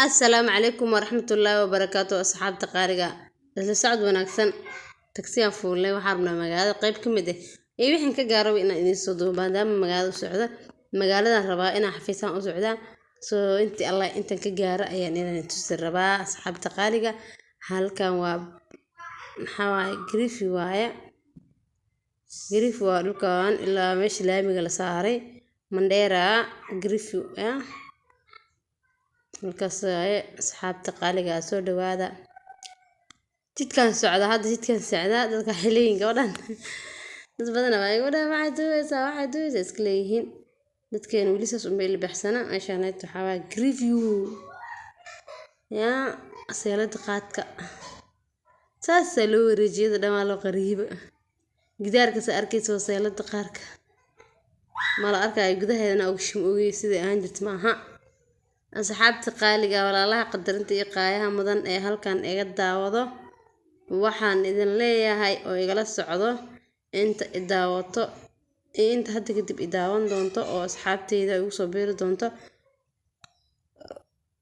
السلام عليكم ورحمة الله وبركاته أصحاب تقاريغا إذا سعد وناكسن تكسيان فولي وحاربنا مقالة قيب كمده إيه وحين كقارو إنا إني صدو بادام مقالة سعودة مقالة ربا إنا حفيسان أسعودة انتي الله انت كقارة يعني إنا نتوسر ربا أصحاب تقاريغا هل كان حواي قريفي وايا قريفي وادوكان إلا ماشي لامي قلساري منديرا قريفي وايا markaas asxaabta qaaliga soo dhawaada jidkan socda hadda jidkan socda dadka xiliin gabadhan dad badan ay waxay duwaysaa iska leeyihiin dadkeen wali saas u meel baxsana meeshaanayto xawaa review ya aseelada qaadka saas loo wareejiyay dhamaan loo qariiba gidaarka sa arkayso aseelada qaarka mala arkay gudaheedana og shim ogay sida aan jirto maaha asxaabta qaaliga walaalaha qadarinta iyo qaayaha mudan ee halkan iga daawado waxaan idin leeyahay oo igala socdo inta idaawato inta hadda kadib idaawan doonto oo asxaabteyda ugu soo biiri doonto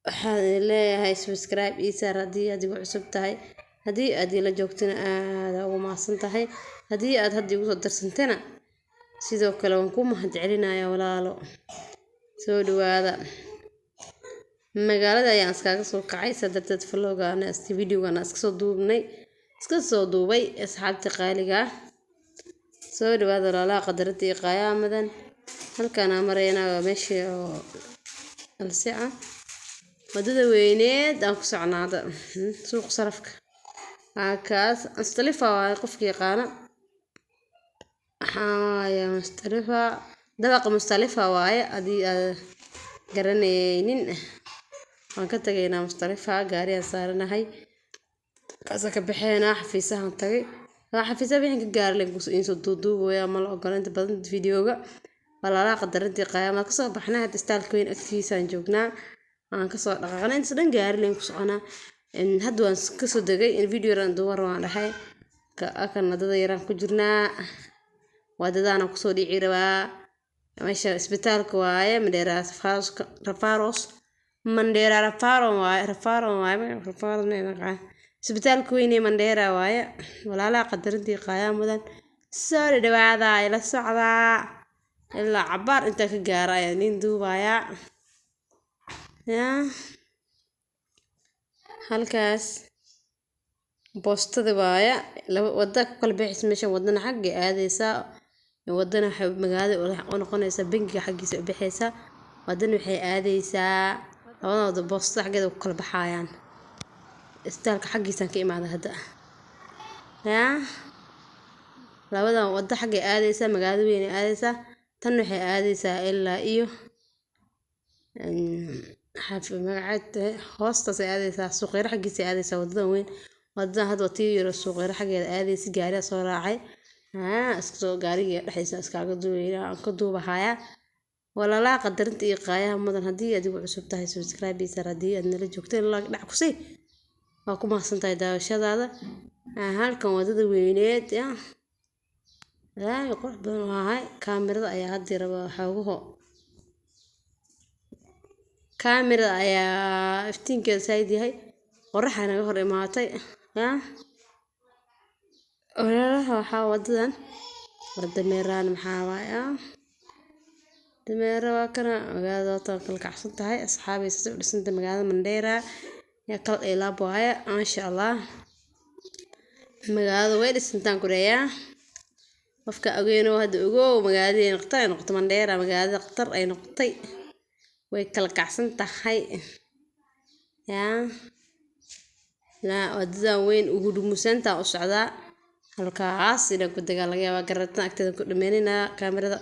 waxaan leeyahay subscribe isaar haddii aad igu cusub tahay haddii aad ila joogtana aad ugu mahadsan tahay haddii aad hadda igu soo darsantana sidoo kale waan ku mahadcelinayaa walaalo soo dhawaada magaalada ayaan iskaga soo kacay sadarteed vlogana videogana iska soo duubay asxaabta qaaliga soo dhawaada walaalaha qadarinta iyo qaayaha mudan halkan marayna meeshii oo alsica wadada weyneed aan ku socnaada suuq sarafka kaas mustalifa waa qofkii yaqaana ya mustalifa dabaqa mustalifa waaye adii garanaynin waan ka tagaynaa mustalifa gaariyan saaranahay kaasa ka baxeena xafiisahan tagay xafiisaha wixii ka gaarleen in soo duuduubaya ma la ogola inta badan videoga walaalaha qadarinta qaayama ka soo baxnaa hadda staalka weyn agtiisaan joognaa aan ka soo dhaqaaqnay inta dhan gaarileen ku soconaa hadda waan ka soo degay in videoran duwar waan dhahay ka nadada yaraan ku jirnaa wadadaana ku soo dhici rabaa meesha isbitaalka waaye Mandera Rafaros Mandera Rafaron waaye isbitaalka weyn ee Mandera waaye walaalaha qadarintii qaayaa mudan soo dhawaada ila socda ilaa cabaar inta ka gaaraya nin duubaya ya halkaas boostada waaye wada ku kala bixis meesha wadana xagga aadaysa wadana magaalada oo noqonaysa bangiga xaqiisa u bixaysa wadana waxay aadaysaa labada boosta xaggeeda ku kala baxayaan istaalka xaqiisa ka imaada hadda ya labada wada xagga aadaysa magaalada weyn aadaysa tan waxay aadaysaa ilaa iyo magaceed hoostaas ay aadaysaa suuqyada xaqiisa aadaysaa wadada weyn wadada hadda tii yaro suuqyada xaggeeda aadaysa gaariga soo raacay iska gaariga dhaxaysa iskaga duubayna aan ka duubahaya walaalaha qadarinta iyo qaayaha mudan haddii aad igu cusub tahay subscribe isaar haddii aad nala joogteen like dhac ku sii waa ku mahadsan tahay daawashadaada halkan wadada weyneed ya qurux badan waahay kaamirada ayaa hadda raba xoogaho kaamirada ayaa iftiinkeeda sayd yahay qoraxa naga hor imaatay ya walaalaha waxaa wadadan dameeraan maxaa waaya dameera waa kana magaalada kala kacsan tahay asxaabaysa u dhisanta magaalada Mandera ya kal ilaab waaya maasha Allah magaalada way dhisantaan ku reeyaa qofka ageeno hadda ogow magaalada noqotay Mandera magaalada qatar ay noqotay way kala kacsan tahay ya la wadada weyn ugu dhumusanta u socdaa halkaas ina ku dagaalaya waa garatan agteeda ku dhameynina kaamirada